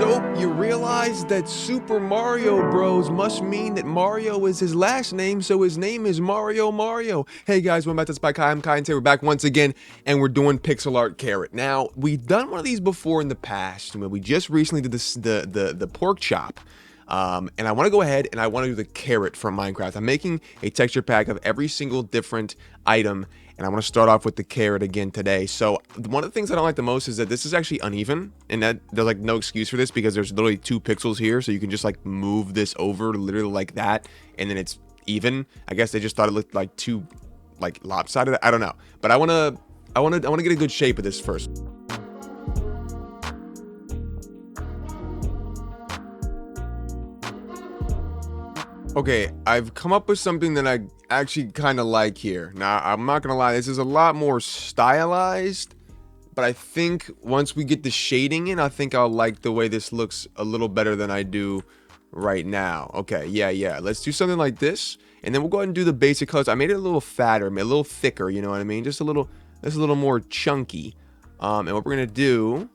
So, you realize that Super Mario Bros. Must mean that Mario is his last name, so his name is Mario. Hey guys, welcome back to TutsByKai. I'm Kai, and today we're back once again, and we're doing pixel art carrot. Now, we've done one of these before in the past. We just recently did this, the pork chop. And I want to go ahead and I want to do the carrot from Minecraft. I'm making a texture pack of every single different item, and I want to start off with the carrot again today. So one of the things I don't like the most is that this is actually uneven, and that there's like no excuse for this because there's literally 2 pixels here, so you can just like move this over literally like that, and then it's even. I guess they just thought it looked like too like lopsided. I don't know, but I want to get a good shape of this first. Okay, I've come up with something that I actually kind of like here. Now, I'm not going to lie, this is a lot more stylized, but I think once we get the shading in, I think I'll like the way this looks a little better than I do right now. Okay, yeah. Let's do something like this, and then we'll go ahead and do the basic colors. I made it a little fatter, a little thicker, you know what I mean? Just a little more chunky. And what we're going to do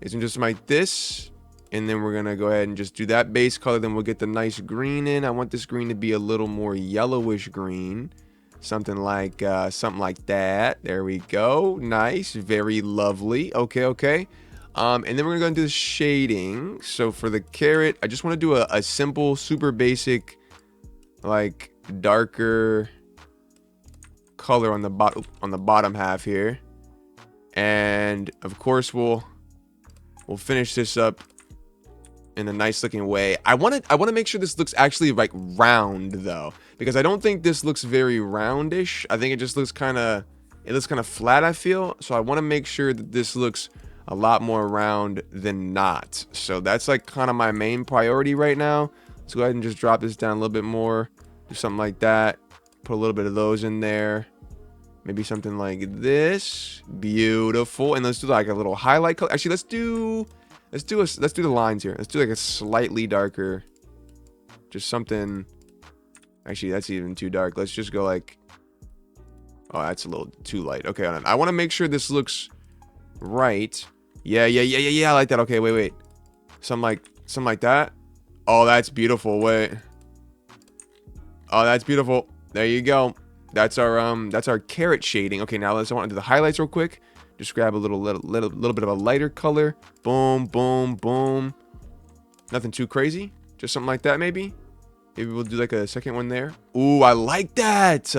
is just like this. And then we're going to go ahead and just do that base color. Then we'll get the nice green in. I want this green to be a little more yellowish green. Something like that. There we go. Nice. Very lovely. Okay. And then we're going to do the shading. So for the carrot, I just want to do a simple, super basic, like darker color on the bottom half here. And of course, we'll finish this up in a nice looking way. I want to make sure this looks actually like round though, because I don't think this looks very roundish. I think it just looks kind of flat, I feel. So I want to make sure that this looks a lot more round than not. So that's like kind of my main priority right now. Let's go ahead and just drop this down a little bit more. Do something like that. Put a little bit of those in there. Maybe something like this. Beautiful. And let's do like a little highlight color. Actually, let's do the lines here. Let's do like a slightly darker, just something. Actually, that's even too dark. Let's just go like, oh, that's a little too light. Okay, hold on. I want to make sure this looks right. Yeah. I like that. Okay, wait. Something like that. Oh, that's beautiful. Wait. Oh, that's beautiful. There you go. That's our carrot shading. Okay, now I want to do the highlights real quick. Just grab a little bit of a lighter color. Boom. Nothing too crazy. Just something like that, maybe. Maybe we'll do like a second one there. Ooh, I like that.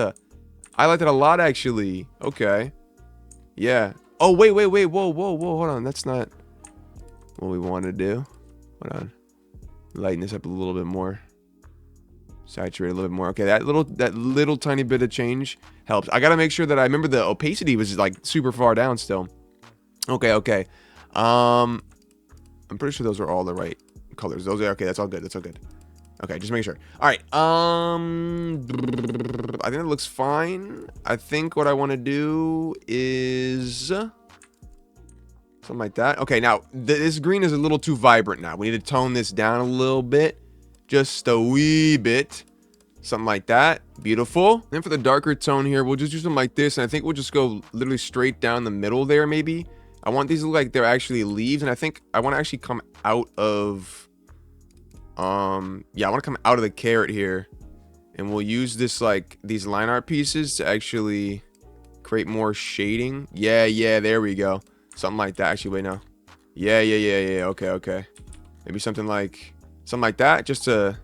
I like that a lot, actually. Okay. Yeah. Oh, wait. Whoa. Hold on. That's not what we want to do. Hold on. Lighten this up a little bit more. Saturate a little bit more. Okay, that little tiny bit of change helps. I gotta make sure that I remember the opacity was like super far down still. Okay. I'm pretty sure those are all the right colors. Those are okay. That's all good. Okay, just make sure. All right. I think it looks fine. I think what I want to do is something like that. Okay, now this green is a little too vibrant. Now we need to tone this down a little bit. Just a wee bit. Something like that. Beautiful. Then for the darker tone here, we'll just do something like this. And I think we'll just go literally straight down the middle there, maybe. I want these to look like they're actually leaves. And I think I want to actually come out of... yeah, I want to come out of the carrot here. And we'll use this, like, these line art pieces to actually create more shading. Yeah, there we go. Something like that. Actually, wait, no. Yeah. Okay. Maybe something like that, just to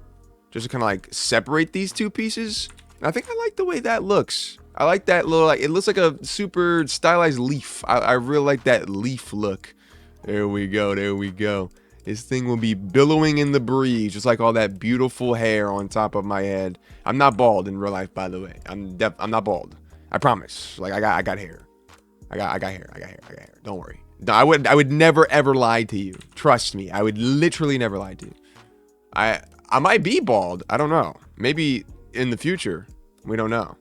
kind of like separate these 2 pieces. And I think I like the way that looks. I like that little, like, it looks like a super stylized leaf. I really like that leaf look. There we go. This thing will be billowing in the breeze, just like all that beautiful hair on top of my head. I'm not bald in real life, by the way. I'm not bald. I promise. Like, I got hair. I got hair. Don't worry. No, I would never ever lie to you. Trust me. I would literally never lie to you. I might be bald. I don't know. Maybe in the future. We don't know.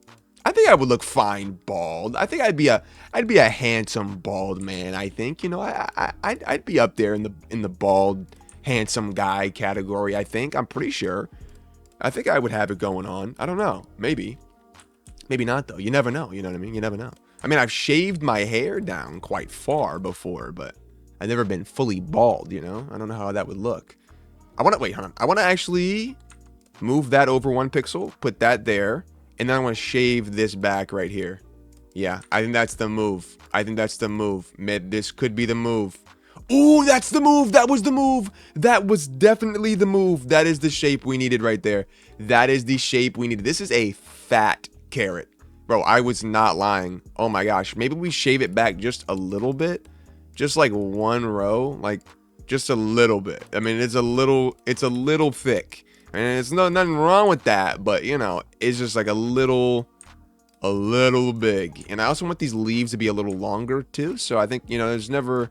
I think I would look fine bald. I think I'd be a handsome bald man. I think, you know, I'd be up there in the bald handsome guy category. I think. I'm pretty sure. I think I would have it going on. I don't know. Maybe not though. You never know. You know what I mean? You never know. I mean, I've shaved my hair down quite far before, but I've never been fully bald, you know? I don't know how that would look. I want to, wait, hold on. I want to actually move that over 1 pixel, put that there, and then I want to shave this back right here. Yeah, I think that's the move. I think that's the move. This could be the move. Ooh, that's the move. That was the move. That was definitely the move. That is the shape we needed right there. That is the shape we needed. This is a fat carrot. Bro, I was not lying. Oh my gosh. Maybe we shave it back just a little bit. Just like 1 row. Like, just a little bit. I mean, it's a little thick. And it's nothing wrong with that. But, you know, it's just like a little big. And I also want these leaves to be a little longer too. So I think, you know, there's never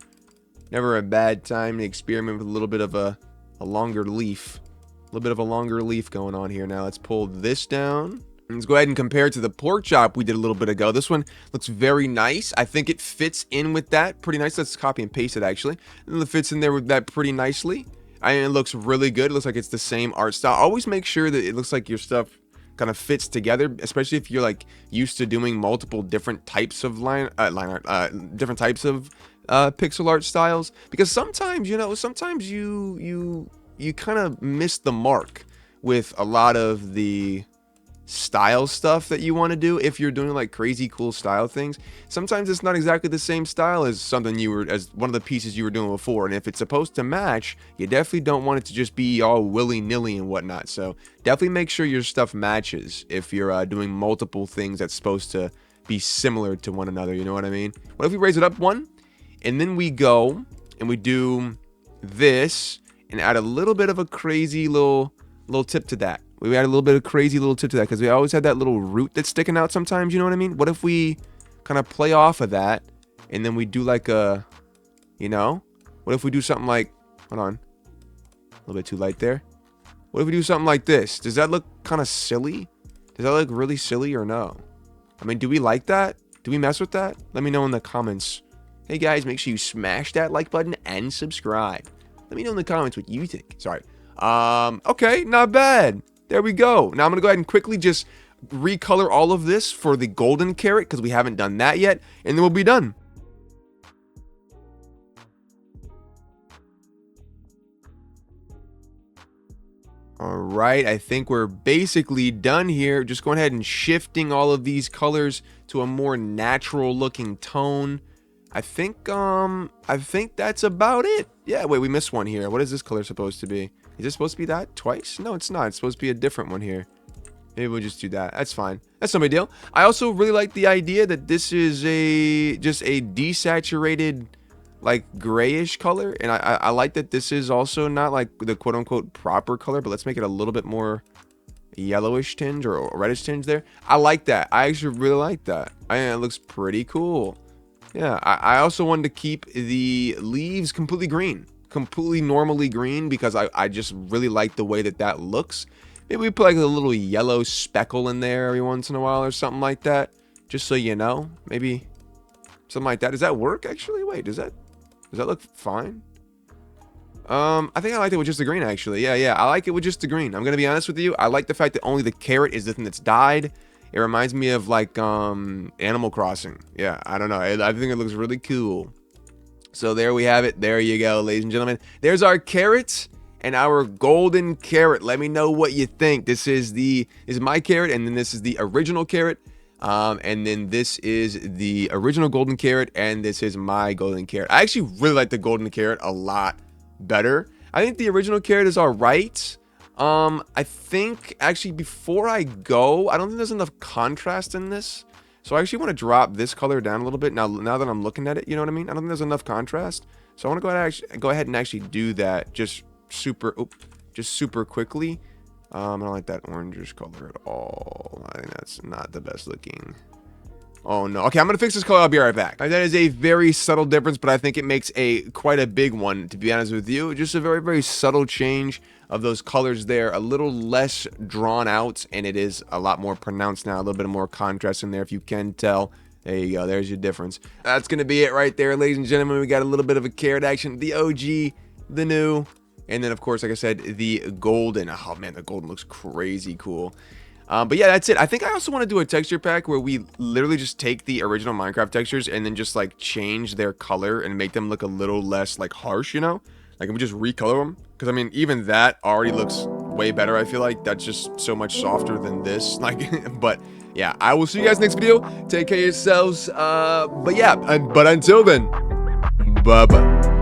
a bad time to experiment with a little bit of a longer leaf. A little bit of a longer leaf going on here. Now let's pull this down. Let's go ahead and compare it to the pork chop we did a little bit ago. This one looks very nice. I think it fits in with that pretty nice. Let's copy and paste it actually. And it fits in there with that pretty nicely. It looks really good. It looks like it's the same art style. Always make sure that it looks like your stuff kind of fits together, especially if you're like used to doing multiple different types of different types of pixel art styles, because sometimes, you know, sometimes you kind of miss the mark with a lot of the style stuff that you want to do. If you're doing like crazy cool style things, sometimes it's not exactly the same style as as one of the pieces you were doing before. And if it's supposed to match, you definitely don't want it to just be all willy-nilly and whatnot. So definitely make sure your stuff matches if you're doing multiple things that's supposed to be similar to one another. You know what I mean? What if we raise it up 1, and then we go and we do this and add a little bit of a crazy little tip to that. We add a little bit of crazy little tip to that, because we always had that little root that's sticking out sometimes, you know what I mean? What if we kind of play off of that, and then we do like a, you know? What if we do something like, hold on, a little bit too light there. What if we do something like this? Does that look kind of silly? Does that look really silly or no? I mean, do we like that? Do we mess with that? Let me know in the comments. Hey guys, make sure you smash that like button and subscribe. Let me know in the comments what you think. Sorry. Okay, not bad. There we go. Now I'm gonna go ahead and quickly just recolor all of this for the golden carrot, because we haven't done that yet, and then we'll be done. All right, I think we're basically done here. Just going ahead and shifting all of these colors to a more natural looking tone. I think that's about it. Yeah, wait, we missed one here. What is this color supposed to be? Is it supposed to be that twice? No, it's not. It's supposed to be a different one here. Maybe we'll just do that. That's fine. That's no big deal. I also really like the idea that this is just a desaturated, like, grayish color. And I like that this is also not like the quote-unquote proper color, but let's make it a little bit more yellowish tinge or reddish tinge there. I like that. I actually really like that. It looks pretty cool. Yeah, I also wanted to keep the leaves completely green. Completely normally green, because I just really like the way that looks. Maybe we put like a little yellow speckle in there every once in a while or something like that, just so you know. Maybe something like that. Does that work actually? Wait, does that look fine? I think I like it with just the green actually. Yeah, I like it with just the green. I'm gonna be honest with you. I like the fact that only the carrot is the thing that's dyed. It reminds me of like Animal Crossing. Yeah, I don't know. I think it looks really cool. So there we have it. There you go, ladies and gentlemen. There's our carrots and our golden carrot. Let me know what you think. This is my carrot, and then this is the original carrot. And then this is the original golden carrot, and this is my golden carrot. I actually really like the golden carrot a lot better. I think the original carrot is all right. I think actually before I go, I don't think there's enough contrast in this. So I actually want to drop this color down a little bit now that I'm looking at it, you know what I mean? I don't think there's enough contrast. So I want to go ahead and actually do that just super quickly. I don't like that orangish color at all. I think that's not the best looking. Oh no. Okay, I'm gonna fix this color. I'll be right back. That is a very subtle difference, but I think it makes quite a big one, to be honest with you. Just a very, very subtle change of those colors there. A little less drawn out, and it is a lot more pronounced now. A little bit more contrast in there, if you can tell. There you go. There's your difference. That's gonna be it right there, ladies and gentlemen. We got a little bit of a carrot action. The OG, the new, and then of course, like I said, the golden. Oh man, the golden looks crazy cool. But yeah, that's it. I think I also want to do a texture pack where we literally just take the original Minecraft textures and then just like change their color and make them look a little less like harsh, you know? Like we just recolor them. Because I mean, even that already looks way better. I feel like that's just so much softer than this. Like, but yeah, I will see you guys next video. Take care of yourselves. But yeah, but until then, bye bye.